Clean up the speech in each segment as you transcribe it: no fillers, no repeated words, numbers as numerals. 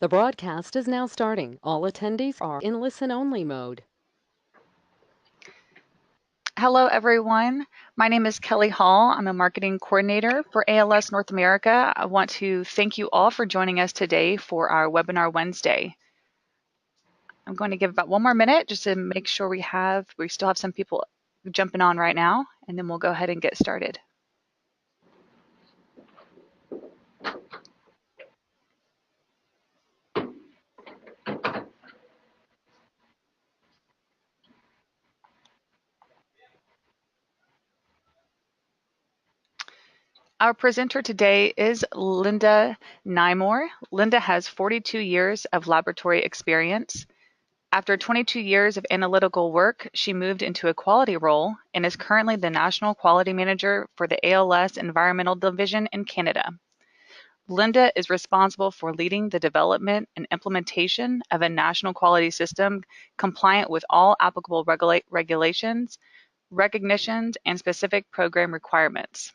The broadcast is now starting. All attendees are in listen-only mode. Hello, everyone. My name is Kelly Hall. I'm a marketing coordinator for ALS North America. I want to thank you all for joining us today for our webinar Wednesday. I'm going to give about one more minute just to make sure we still have some people jumping on right now, and then we'll go ahead and get started. Our presenter today is Linda Neimor. Linda has 42 years of laboratory experience. After 22 years of analytical work, she moved into a quality role and is currently the National Quality Manager for the ALS Environmental Division in Canada. Linda is responsible for leading the development and implementation of a national quality system compliant with all applicable regulations, recognitions, and specific program requirements.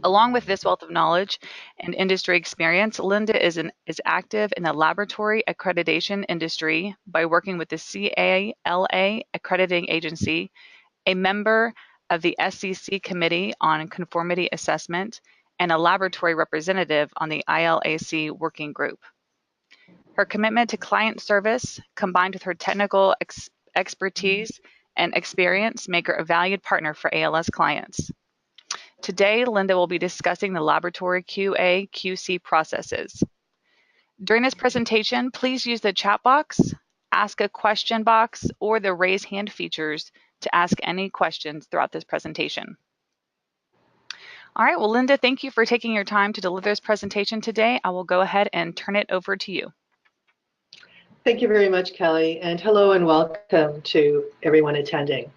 Along with this wealth of knowledge and industry experience, Linda is active in the laboratory accreditation industry by working with the CALA accrediting agency, a member of the SEC Committee on Conformity Assessment, and a laboratory representative on the ILAC working group. Her commitment to client service, combined with her technical expertise and experience, make her a valued partner for ALS clients. Today, Linda will be discussing the laboratory QA/QC processes. During this presentation, please use the chat box, ask a question box, or the raise hand features to ask any questions throughout this presentation. All right, well, Linda, thank you for taking your time to deliver this presentation today. I will go ahead and turn it over to you. Thank you very much, Kelly, and hello and welcome to everyone attending.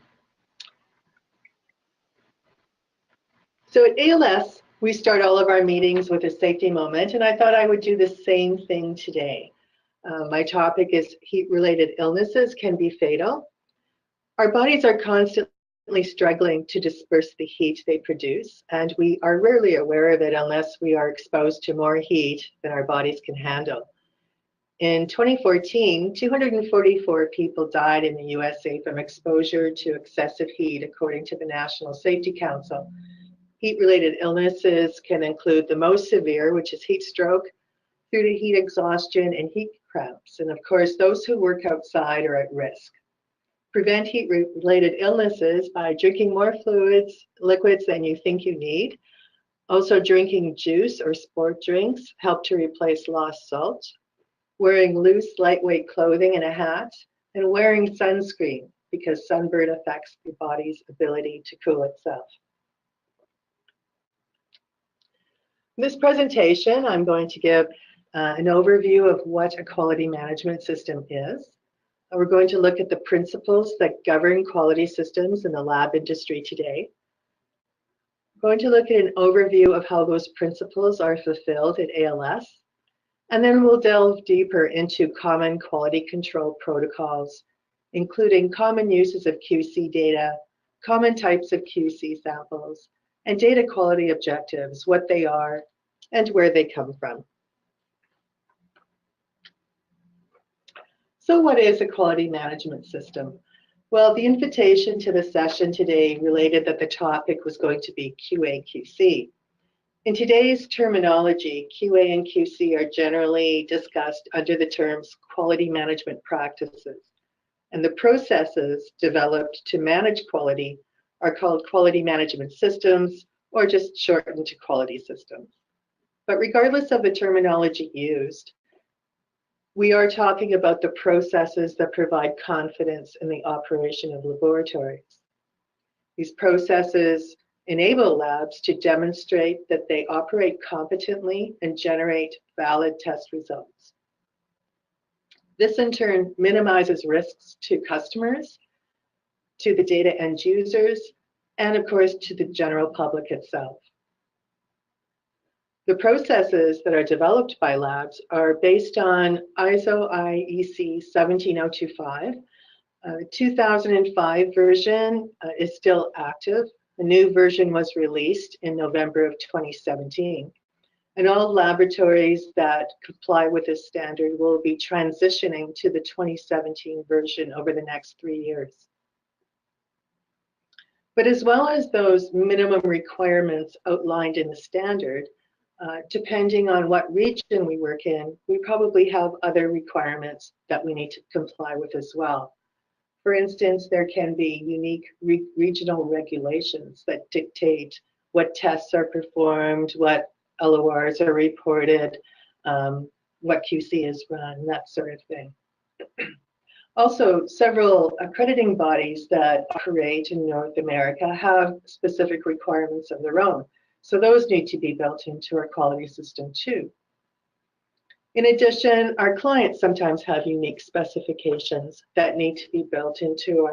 So at ALS, we start all of our meetings with a safety moment, and I thought I would do the same thing today. My topic is heat-related illnesses can be fatal. Our bodies are constantly struggling to disperse the heat they produce, and we are rarely aware of it unless we are exposed to more heat than our bodies can handle. In 2014, 244 people died in the USA from exposure to excessive heat, according to the National Safety Council. Heat-related illnesses can include the most severe, which is heat stroke, due to heat exhaustion and heat cramps. And of course, those who work outside are at risk. Prevent heat-related illnesses by drinking more liquids than you think you need. Also, drinking juice or sport drinks help to replace lost salt. Wearing loose, lightweight clothing and a hat, and wearing sunscreen because sunburn affects your body's ability to cool itself. In this presentation, I'm going to give an overview of what a quality management system is. We're going to look at the principles that govern quality systems in the lab industry today. We're going to look at an overview of how those principles are fulfilled at ALS. And then we'll delve deeper into common quality control protocols, including common uses of QC data, common types of QC samples, and data quality objectives, what they are, and where they come from. So what is a quality management system? Well, the invitation to the session today related that the topic was going to be QA/QC. In today's terminology, QA and QC are generally discussed under the terms quality management practices, and the processes developed to manage quality are called quality management systems, or just shortened to quality systems. But regardless of the terminology used, we are talking about the processes that provide confidence in the operation of laboratories. These processes enable labs to demonstrate that they operate competently and generate valid test results. This in turn minimizes risks to customers, to the data end users, and of course to the general public itself. The processes that are developed by labs are based on ISO IEC 17025. 2005 version is still active. A new version was released in November of 2017. And all laboratories that comply with this standard will be transitioning to the 2017 version over the next 3 years. But as well as those minimum requirements outlined in the standard, depending on what region we work in, we probably have other requirements that we need to comply with as well. For instance, there can be unique regional regulations that dictate what tests are performed, what LORs are reported, what QC is run, that sort of thing. Also, several accrediting bodies that operate in North America have specific requirements of their own. So those need to be built into our quality system too. In addition, our clients sometimes have unique specifications that need to be built into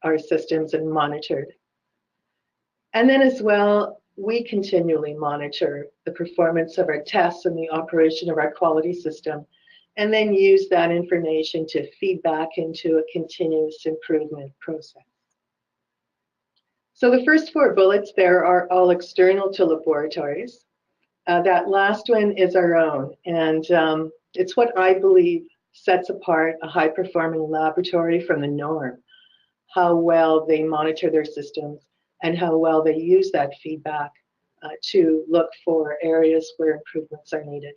our systems and monitored. And then as well, we continually monitor the performance of our tests and the operation of our quality system, and then use that information to feed back into a continuous improvement process. So the first 4 bullets there are all external to laboratories. That last one is our own, and it's what I believe sets apart a high-performing laboratory from the norm, how well they monitor their systems and how well they use that feedback to look for areas where improvements are needed.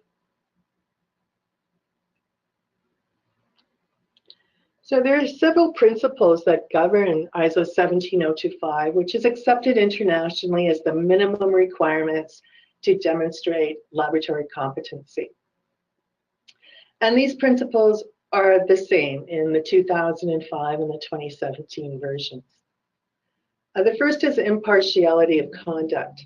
So there are several principles that govern ISO 17025, which is accepted internationally as the minimum requirements to demonstrate laboratory competency. And these principles are the same in the 2005 and the 2017 versions. The first is impartiality of conduct,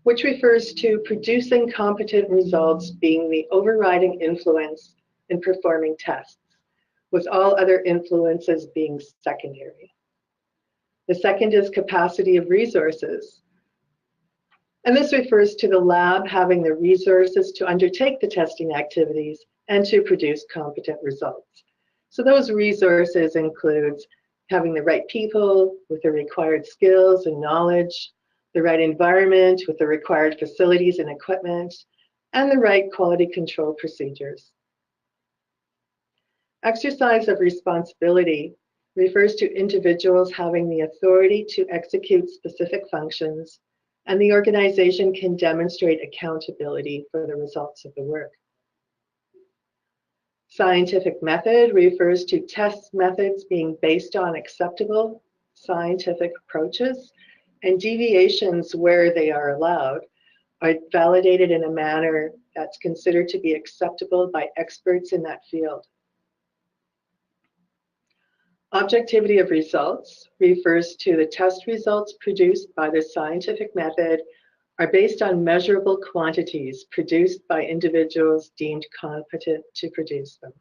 which refers to producing competent results being the overriding influence in performing tests, with all other influences being secondary. The second is capacity of resources. And this refers to the lab having the resources to undertake the testing activities and to produce competent results. So those resources include having the right people with the required skills and knowledge, the right environment with the required facilities and equipment, and the right quality control procedures. Exercise of responsibility refers to individuals having the authority to execute specific functions, and the organization can demonstrate accountability for the results of the work. Scientific method refers to test methods being based on acceptable scientific approaches, and deviations where they are allowed are validated in a manner that's considered to be acceptable by experts in that field. Objectivity of results refers to the test results produced by the scientific method are based on measurable quantities produced by individuals deemed competent to produce them.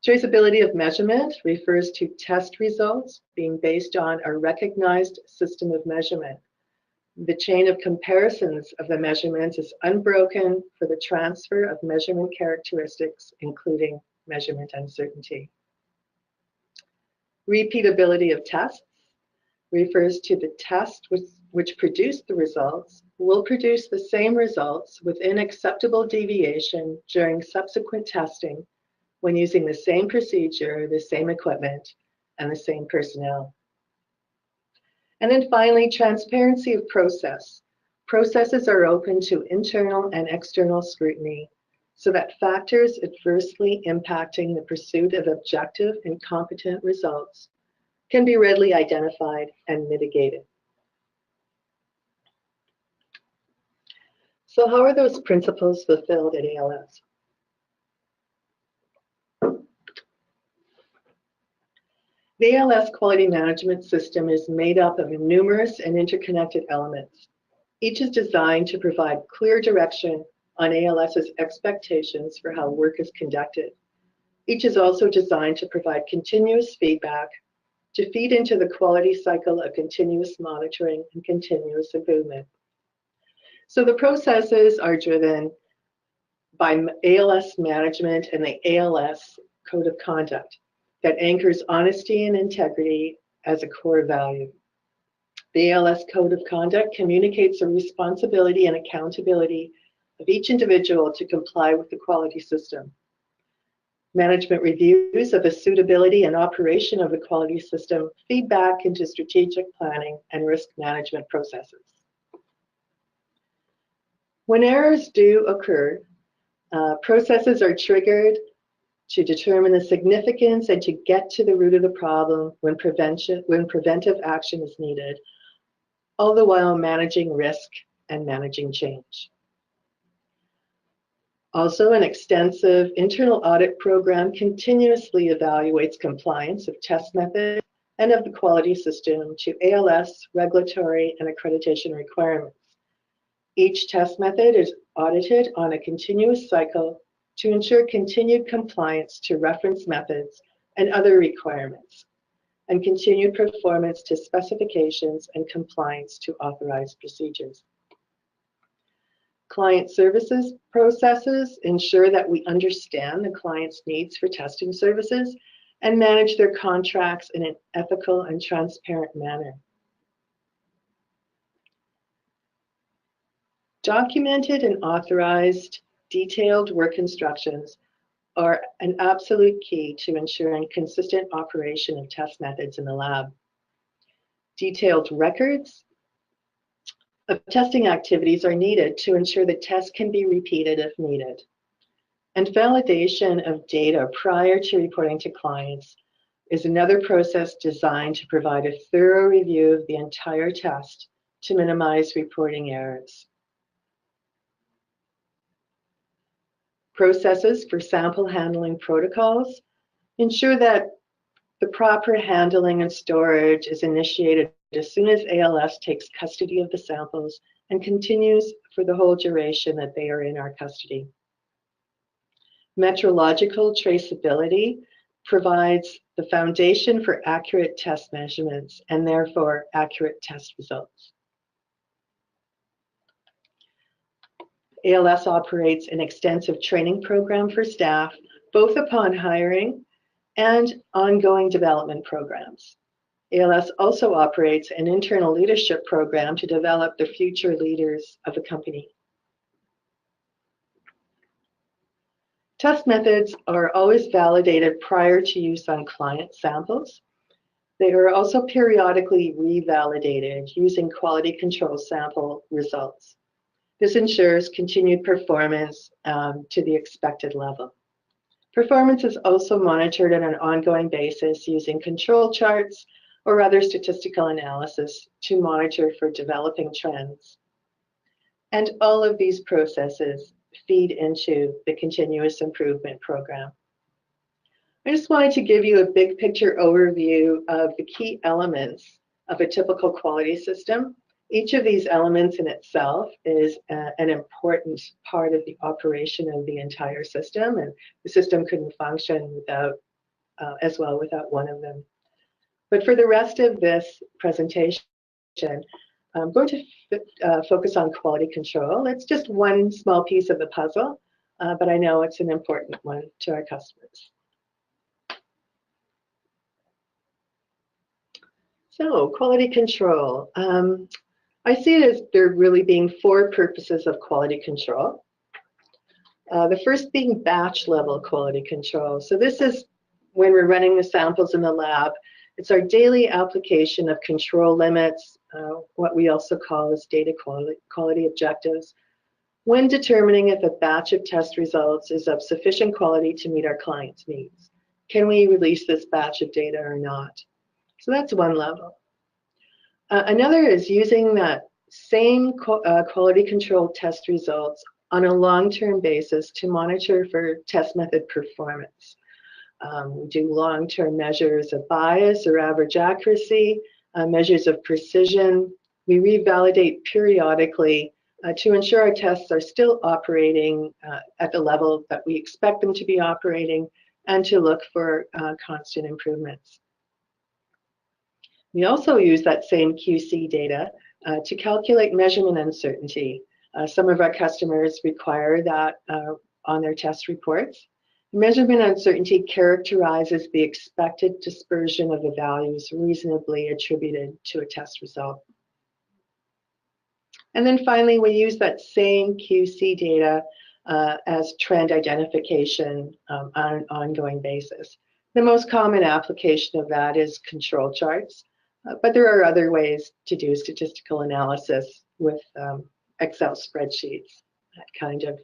Traceability of measurement refers to test results being based on a recognized system of measurement. The chain of comparisons of the measurements is unbroken for the transfer of measurement characteristics, including measurement uncertainty. Repeatability of tests refers to the test which produced the results will produce the same results within acceptable deviation during subsequent testing when using the same procedure, the same equipment, and the same personnel. And then finally, transparency of process. Processes are open to internal and external scrutiny so that factors adversely impacting the pursuit of objective and competent results can be readily identified and mitigated. So how are those principles fulfilled at ALS? The ALS quality management system is made up of numerous and interconnected elements. Each is designed to provide clear direction on ALS's expectations for how work is conducted. Each is also designed to provide continuous feedback to feed into the quality cycle of continuous monitoring and continuous improvement. So the processes are driven by ALS management and the ALS Code of Conduct that anchors honesty and integrity as a core value. The ALS Code of Conduct communicates the responsibility and accountability of each individual to comply with the quality system. Management reviews of the suitability and operation of the quality system feed back into strategic planning and risk management processes. When errors do occur, processes are triggered to determine the significance and to get to the root of the problem when preventive action is needed, all the while managing risk and managing change. Also, an extensive internal audit program continuously evaluates compliance of test methods and of the quality system to ALS, regulatory, and accreditation requirements. Each test method is audited on a continuous cycle to ensure continued compliance to reference methods and other requirements, and continued performance to specifications and compliance to authorized procedures. Client services processes ensure that we understand the client's needs for testing services and manage their contracts in an ethical and transparent manner. Documented and authorized detailed work instructions are an absolute key to ensuring consistent operation of test methods in the lab. Detailed records of testing activities are needed to ensure that tests can be repeated if needed. And validation of data prior to reporting to clients is another process designed to provide a thorough review of the entire test to minimize reporting errors. Processes for sample handling protocols ensure that the proper handling and storage is initiated as soon as ALS takes custody of the samples and continues for the whole duration that they are in our custody. Metrological traceability provides the foundation for accurate test measurements and therefore accurate test results. ALS operates an extensive training program for staff, both upon hiring and ongoing development programs. ALS also operates an internal leadership program to develop the future leaders of the company. Test methods are always validated prior to use on client samples. They are also periodically revalidated using quality control sample results. This ensures continued performance to the expected level. Performance is also monitored on an ongoing basis using control charts or other statistical analysis to monitor for developing trends. And all of these processes feed into the continuous improvement program. I just wanted to give you a big picture overview of the key elements of a typical quality system. Each of these elements in itself is an important part of the operation of the entire system, and the system couldn't function without, as well without one of them. But for the rest of this presentation, I'm going to focus on quality control. It's just one small piece of the puzzle, but I know it's an important one to our customers. So, quality control. I see it as there really being four purposes of quality control. The first being batch level quality control. So this is when we're running the samples in the lab. It's our daily application of control limits, what we also call as data quality objectives, when determining if a batch of test results is of sufficient quality to meet our client's needs. Can we release this batch of data or not? So that's one level. Another is using that same quality control test results on a long-term basis to monitor for test method performance. We do long-term measures of bias or average accuracy, measures of precision. We revalidate periodically to ensure our tests are still operating at the level that we expect them to be operating and to look for constant improvements. We also use that same QC data to calculate measurement uncertainty. Some of our customers require that on their test reports. Measurement uncertainty characterizes the expected dispersion of the values reasonably attributed to a test result. And then finally, we use that same QC data as trend identification on an ongoing basis. The most common application of that is control charts, but there are other ways to do statistical analysis with Excel spreadsheets, that kind of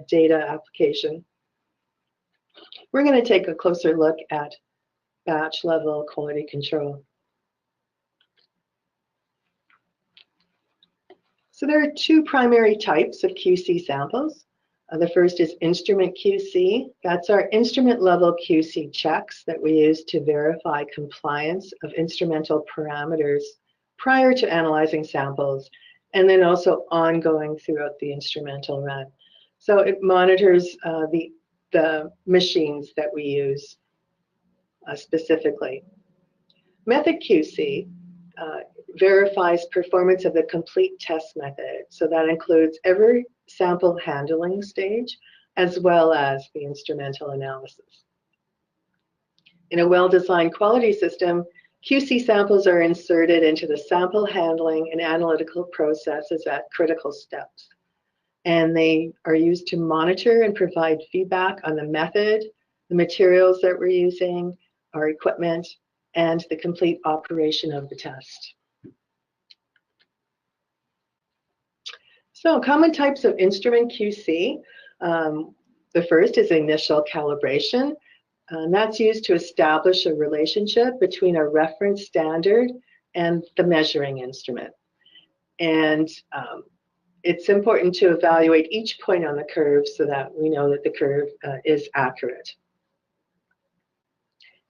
data application. We're going to take a closer look at batch level quality control. So there are two primary types of QC samples. The first is instrument QC. That's our instrument level QC checks that we use to verify compliance of instrumental parameters prior to analyzing samples, and then also ongoing throughout the instrumental run. So it monitors the machines that we use specifically. Method QC verifies performance of the complete test method. So that includes every sample handling stage, as well as the instrumental analysis. In a well-designed quality system, QC samples are inserted into the sample handling and analytical processes at critical steps. And they are used to monitor and provide feedback on the method, the materials that we're using, our equipment, and the complete operation of the test. So common types of instrument QC. The first is initial calibration. And that's used to establish a relationship between a reference standard and the measuring instrument. And it's important to evaluate each point on the curve so that we know that the curve is accurate.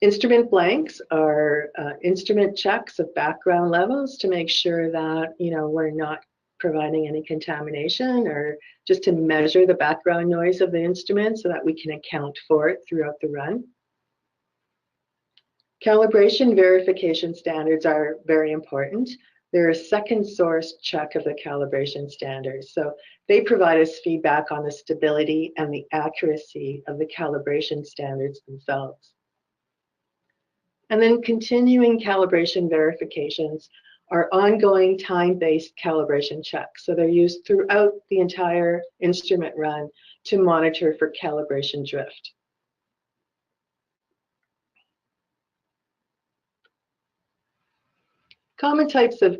Instrument blanks are instrument checks of background levels to make sure that we're not providing any contamination, or just to measure the background noise of the instrument so that we can account for it throughout the run. Calibration verification standards are very important. They're a second source check of the calibration standards. So they provide us feedback on the stability and the accuracy of the calibration standards themselves. And then continuing calibration verifications are ongoing time-based calibration checks. So they're used throughout the entire instrument run to monitor for calibration drift. Common types of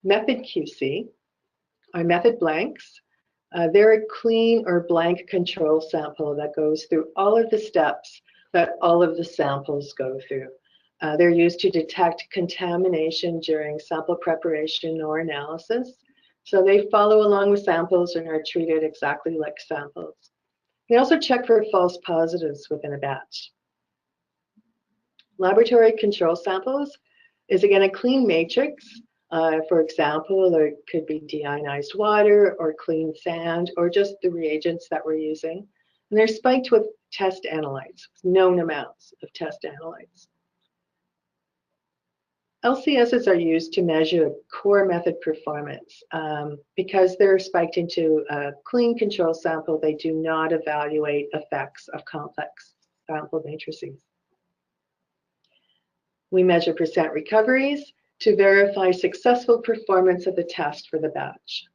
method QC are method blanks. They're a clean or blank control sample that goes through all of the steps that all of the samples go through. They're used to detect contamination during sample preparation or analysis. So they follow along with samples and are treated exactly like samples. They also check for false positives within a batch. Laboratory control samples is again a clean matrix. For example, there could be deionized water or clean sand or just the reagents that we're using. And they're spiked with test analytes, known amounts of test analytes. LCSs are used to measure core method performance. Because they're spiked into a clean control sample, they do not evaluate effects of complex sample matrices. We measure percent recoveries to verify successful performance of the test for the batch.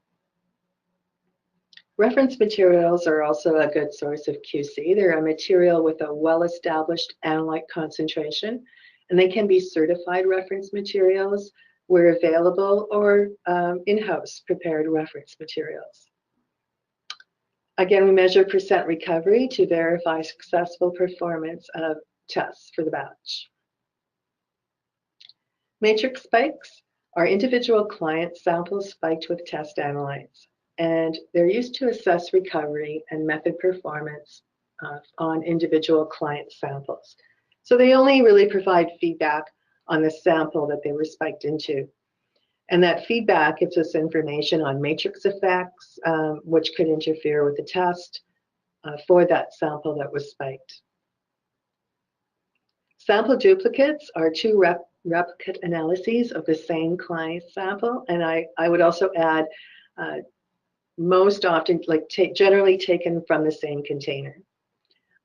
Reference materials are also a good source of QC. They're a material with a well-established analyte concentration, and they can be certified reference materials where available, or in-house prepared reference materials. Again, we measure percent recovery to verify successful performance of tests for the batch. Matrix spikes are individual client samples spiked with test analytes, and they're used to assess recovery and method performance on individual client samples. So they only really provide feedback on the sample that they were spiked into. And that feedback gives us information on matrix effects, which could interfere with the test for that sample that was spiked. Sample duplicates are two replicate analyses of the same client sample. And I would also add, most often, generally taken from the same container.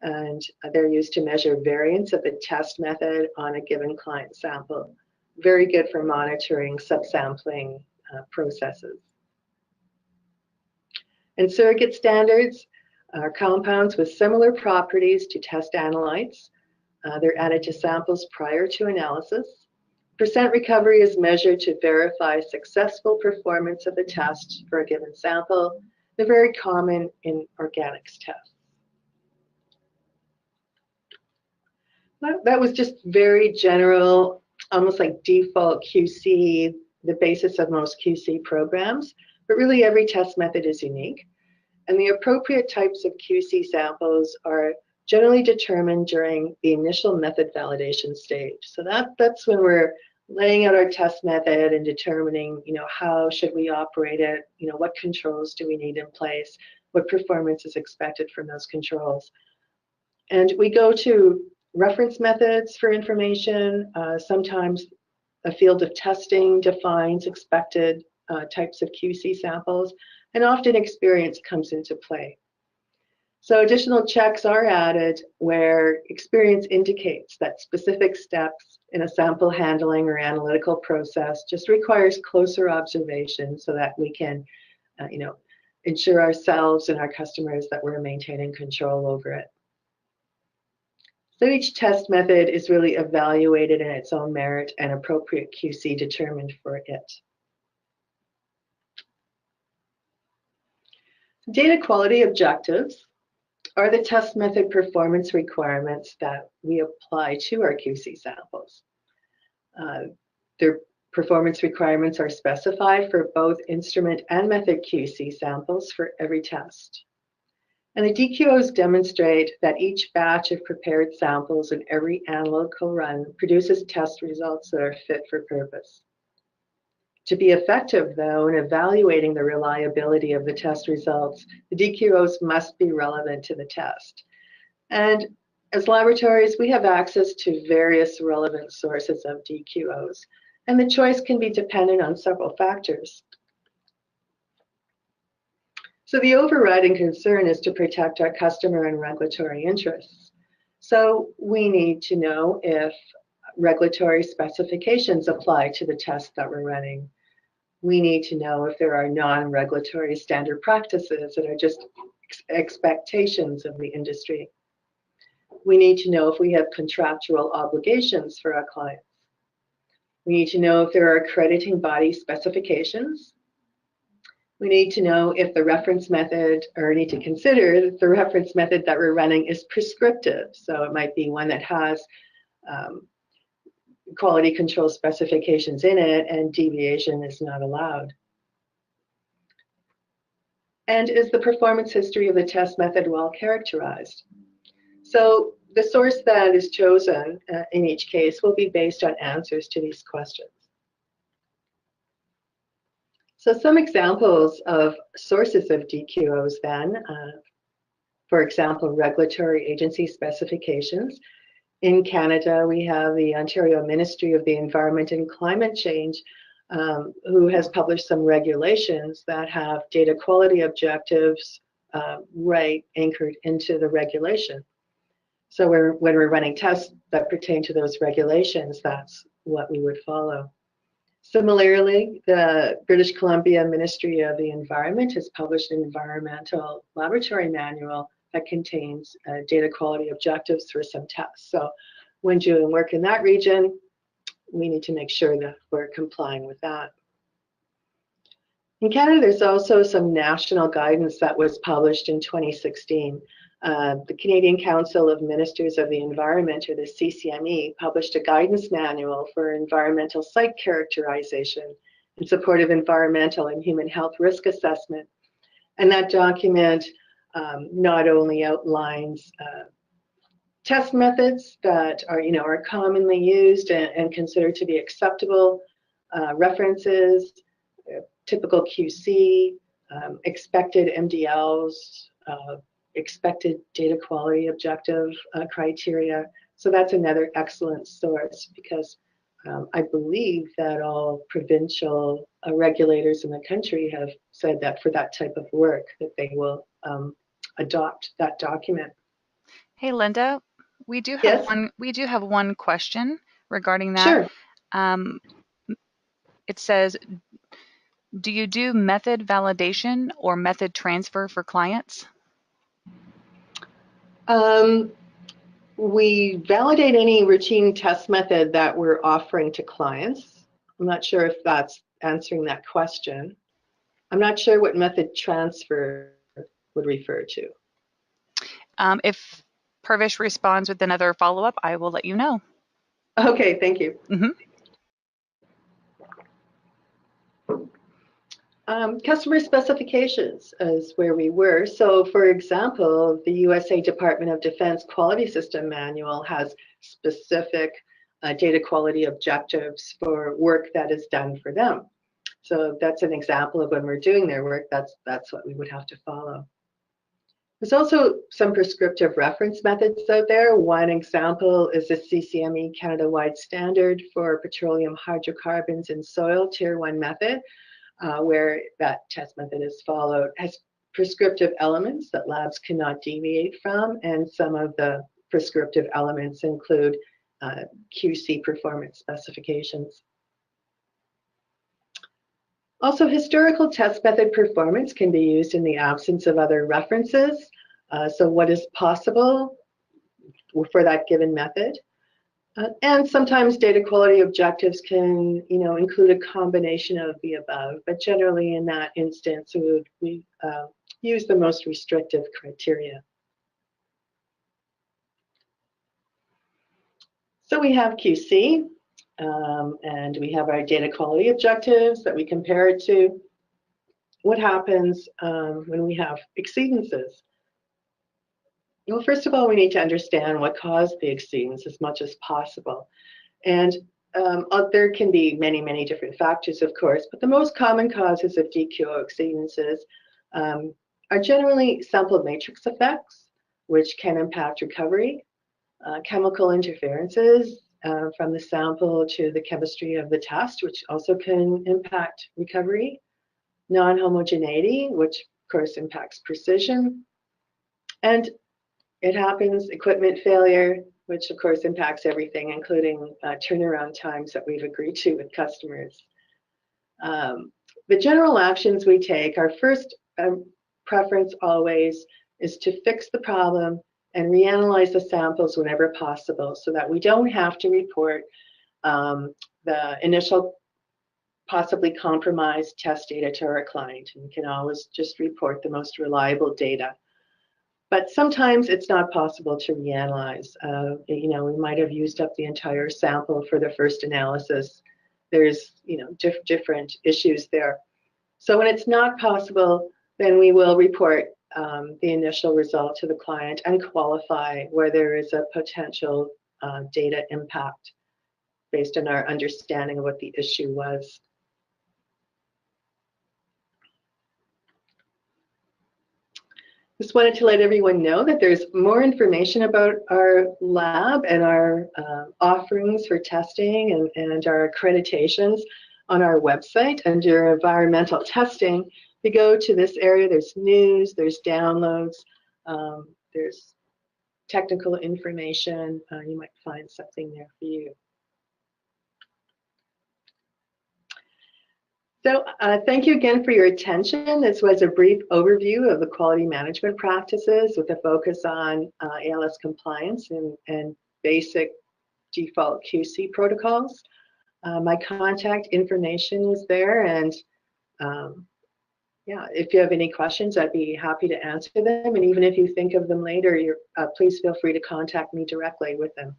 And they're used to measure variance of the test method on a given client sample. Very good for monitoring subsampling processes. And surrogate standards are compounds with similar properties to test analytes. They're added to samples prior to analysis. Percent recovery is measured to verify successful performance of the test for a given sample. They're very common in organics tests. That was just very general, almost like default QC, the basis of most QC programs, but really every test method is unique. And the appropriate types of QC samples are generally determined during the initial method validation stage. So that's when we're laying out our test method and determining, how should we operate it, what controls do we need in place, what performance is expected from those controls. And we go to reference methods for information. Sometimes a field of testing defines expected types of QC samples, and often experience comes into play. So additional checks are added where experience indicates that specific steps in a sample handling or analytical process just requires closer observation so that we can, ensure ourselves and our customers that we're maintaining control over it. So each test method is really evaluated in its own merit and appropriate QC determined for it. Data quality objectives are the test method performance requirements that we apply to our QC samples. Their performance requirements are specified for both instrument and method QC samples for every test. And the DQOs demonstrate that each batch of prepared samples in every analytical run produces test results that are fit for purpose. To be effective, though, in evaluating the reliability of the test results, the DQOs must be relevant to the test. And as laboratories, we have access to various relevant sources of DQOs, and the choice can be dependent on several factors. So the overriding concern is to protect our customer and regulatory interests. So we need to know if regulatory specifications apply to the test that we're running. We need to know if there are non-regulatory standard practices that are just expectations of the industry. We need to know if we have contractual obligations for our clients. We need to know if there are accrediting body specifications. We need to know if the reference method, or need to consider that the reference method that we're running is prescriptive. So it might be one that has quality control specifications in it and deviation is not allowed. And is the performance history of the test method well characterized? So the source that is chosen in each case will be based on answers to these questions. So some examples of sources of DQOs then, for example, regulatory agency specifications. In Canada, we have the Ontario Ministry of the Environment and Climate Change, who has published some regulations that have data quality objectives right anchored into the regulation. So when we're running tests that pertain to those regulations, that's what we would follow. Similarly, the British Columbia Ministry of the Environment has published an environmental laboratory manual that contains data quality objectives for some tests. So when doing work in that region, we need to make sure that we're complying with that. In Canada, there's also some national guidance that was published in 2016. The Canadian Council of Ministers of the Environment, or the CCME, published a guidance manual for environmental site characterization in support of environmental and human health risk assessment. And that document not only outlines test methods that are commonly used and considered to be acceptable, references, typical QC, expected MDLs, expected data quality objective criteria. So that's another excellent source, because I believe that all provincial regulators in the country have said that for that type of work that they will adopt that document. Hey, Linda, we do have one question regarding that. Sure. It says, Do you do method validation or method transfer for clients? We validate any routine test method that we're offering to clients. I'm not sure if that's answering that question. I'm not sure what method transfer would refer to. If Purvish responds with another follow-up, I will let you know. Okay, thank you. Mm-hmm. Customer specifications is where we were. So for example, the USA Department of Defense Quality System Manual has specific data quality objectives for work that is done for them. So that's an example of when we're doing their work, that's what we would have to follow. There's also some prescriptive reference methods out there. One example is the CCME Canada-wide standard for petroleum hydrocarbons in soil, Tier 1 method, where that test method is followed, has prescriptive elements that labs cannot deviate from, and some of the prescriptive elements include QC performance specifications. Also, historical test method performance can be used in the absence of other references. So what is possible for that given method? And sometimes data quality objectives can, include a combination of the above, but generally in that instance, we use the most restrictive criteria. So we have QC, and we have our data quality objectives that we compare it to. What happens when we have exceedances? Well, first of all, we need to understand what caused the exceedance as much as possible. And there can be many, many different factors, of course, but the most common causes of DQO exceedances are generally sample matrix effects, which can impact recovery, chemical interferences from the sample to the chemistry of the test, which also can impact recovery, non-homogeneity, which of course impacts precision, and it happens, equipment failure, which of course impacts everything, including turnaround times that we've agreed to with customers. The general actions we take, our first preference always is to fix the problem and reanalyze the samples whenever possible so that we don't have to report the initial possibly compromised test data to our client. And we can always just report the most reliable data. But sometimes it's not possible to reanalyze. We might have used up the entire sample for the first analysis. There's, different issues there. So when it's not possible, then we will report the initial result to the client and qualify where there is a potential data impact based on our understanding of what the issue was. Just wanted to let everyone know that there's more information about our lab and our offerings for testing and our accreditations on our website under environmental testing. If you go to this area, there's news, there's downloads, there's technical information. You might find something there for you. So thank you again for your attention. This was a brief overview of the quality management practices with a focus on ALS compliance and basic default QC protocols. My contact information is there, and yeah, if you have any questions, I'd be happy to answer them. And even if you think of them later, please feel free to contact me directly with them.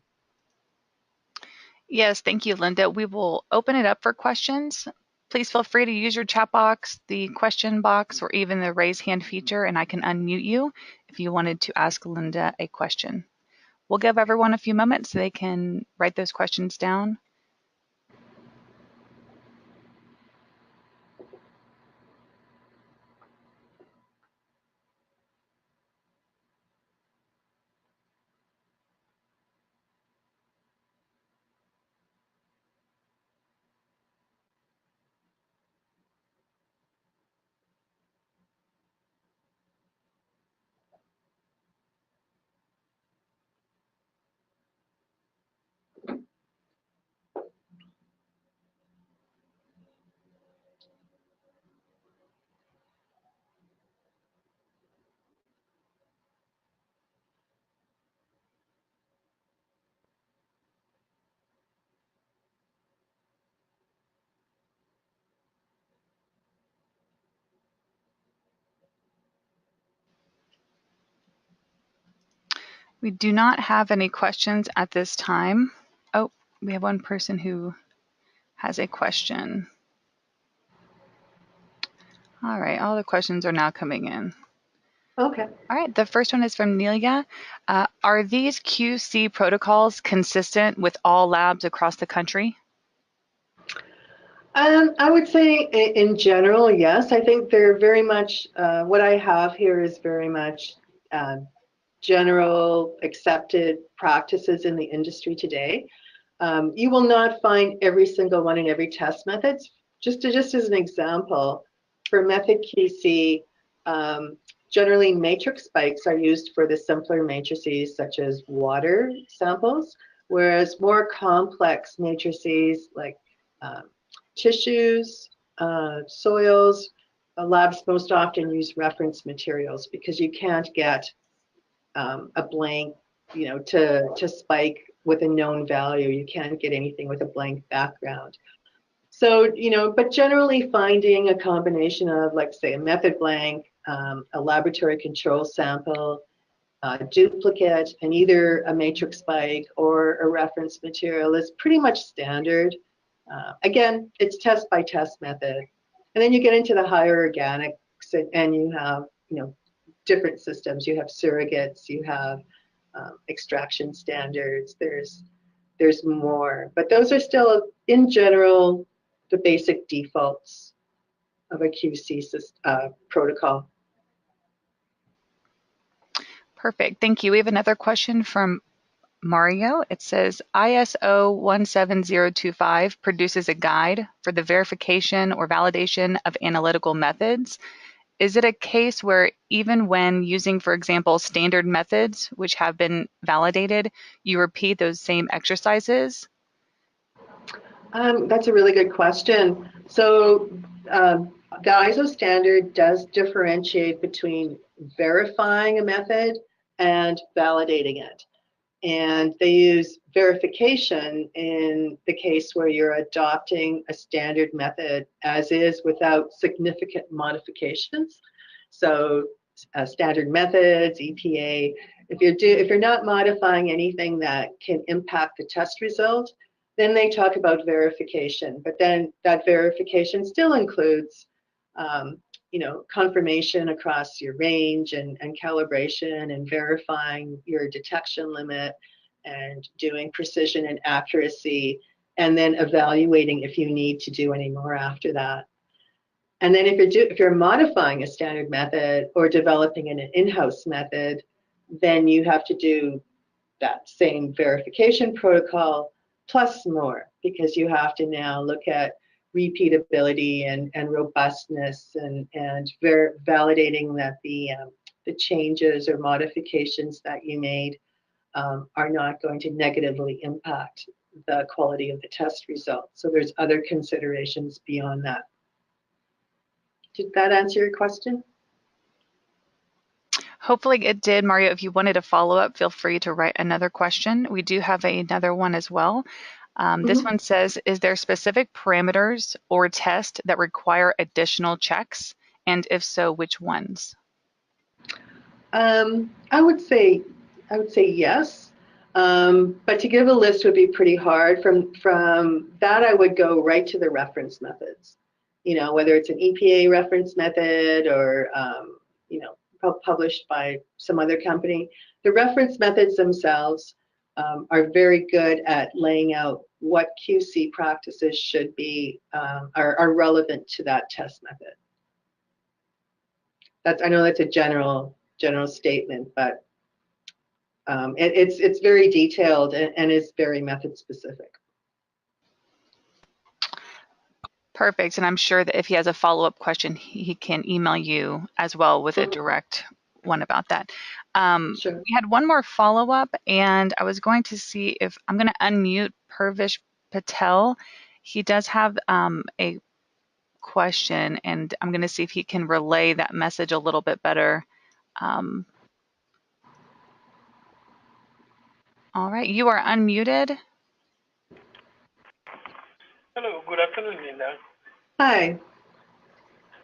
Yes, thank you, Linda. We will open it up for questions. Please feel free to use your chat box, the question box, or even the raise hand feature, and I can unmute you if you wanted to ask Linda a question. We'll give everyone a few moments so they can write those questions down. We do not have any questions at this time. Oh, we have one person who has a question. All right, all the questions are now coming in. Okay. All right, the first one is from Nelia. Are these QC protocols consistent with all labs across the country? I would say in general, yes. I think they're very much, what I have here is very much general accepted practices in the industry today. You will not find every single one in every test method. Just as an example, for method QC, generally matrix spikes are used for the simpler matrices such as water samples, whereas more complex matrices like tissues, soils, labs most often use reference materials because you can't get a blank, to spike with a known value. You can't get anything with a blank background. So, but generally finding a combination of, like, say, a method blank, a laboratory control sample, a duplicate, and either a matrix spike or a reference material is pretty much standard. Again, it's test by test method. And then you get into the higher organics and you have, different systems. You have surrogates, you have extraction standards, there's more. But those are still, in general, the basic defaults of a QC protocol. Perfect, thank you. We have another question from Mario. It says ISO 17025 produces a guide for the verification or validation of analytical methods. Is it a case where even when using, for example, standard methods which have been validated, you repeat those same exercises? That's a really good question. So the ISO standard does differentiate between verifying a method and validating it. And they use verification in the case where you're adopting a standard method as is without significant modifications. So standard methods, EPA, if you're not modifying anything that can impact the test result, then they talk about verification. But then that verification still includes confirmation across your range and calibration and verifying your detection limit and doing precision and accuracy, and then evaluating if you need to do any more after that. And then if you're modifying a standard method or developing an in-house method, then you have to do that same verification protocol plus more, because you have to now look at repeatability and robustness and validating that the changes or modifications that you made are not going to negatively impact the quality of the test result. So there's other considerations beyond that. Did that answer your question? Hopefully it did, Mario. If you wanted to follow up, feel free to write another question. We do have another one as well. This one says, is there specific parameters or tests that require additional checks? And if so, which ones? I would say yes. But to give a list would be pretty hard. From that, I would go right to the reference methods. Whether it's an EPA reference method or published by some other company. The reference methods themselves are very good at laying out what QC practices should be are relevant to that test method. I know that's a general statement, but it's very detailed and is very method specific. Perfect. And I'm sure that if he has a follow-up question, he can email you as well with a direct one about that. Sure. We had one more follow-up, and I was going to see if I'm going to unmute Purvish Patel. He does have a question, and I'm going to see if he can relay that message a little bit better. All right, you are unmuted. Hello, good afternoon, Linda. Hi.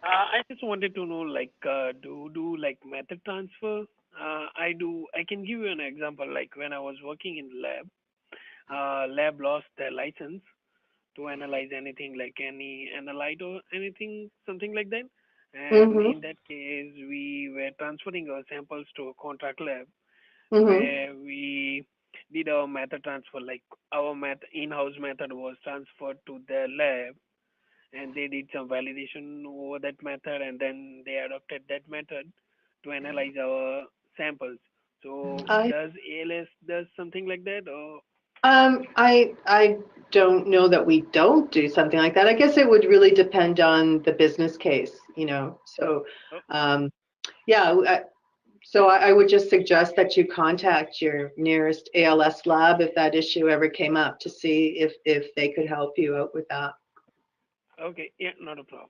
I just wanted to know, like, do like method transfer I can give you an example. Like when I was working in lab, lab lost their license to analyze anything like any analyte or anything, something like that. And Mm-hmm. in that case, we were transferring our samples to a contract lab Mm-hmm. where we did our method transfer. Like our in-house method was transferred to their lab, and they did some validation over that method, and then they adopted that method to analyze our samples. So I does ALS does something like that, or I don't know that we don't do something like that. I guess it would really depend on the business case, you know. So, oh, um, yeah. So I would just suggest that you contact your nearest ALS lab if that issue ever came up to see if they could help you out with that. okay, yeah, not a problem.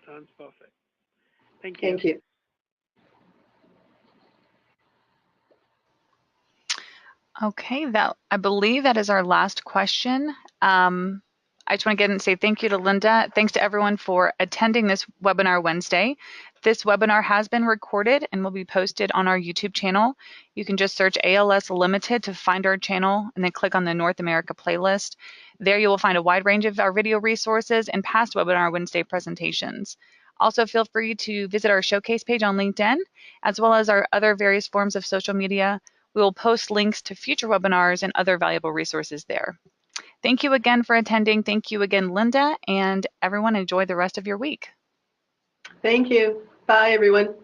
Sounds perfect. Thank you. Thank you. Okay, I believe that is our last question. I just want to get and say thank you to Linda. Thanks to everyone for attending this webinar Wednesday. This webinar has been recorded and will be posted on our YouTube channel. You can just search ALS Limited to find our channel and then click on the North America playlist. There you will find a wide range of our video resources and past webinar Wednesday presentations. Also, feel free to visit our showcase page on LinkedIn, as well as our other various forms of social media. We will post links to future webinars and other valuable resources there. Thank you again for attending. Thank you again, Linda, and everyone enjoy the rest of your week. Thank you. Bye, everyone.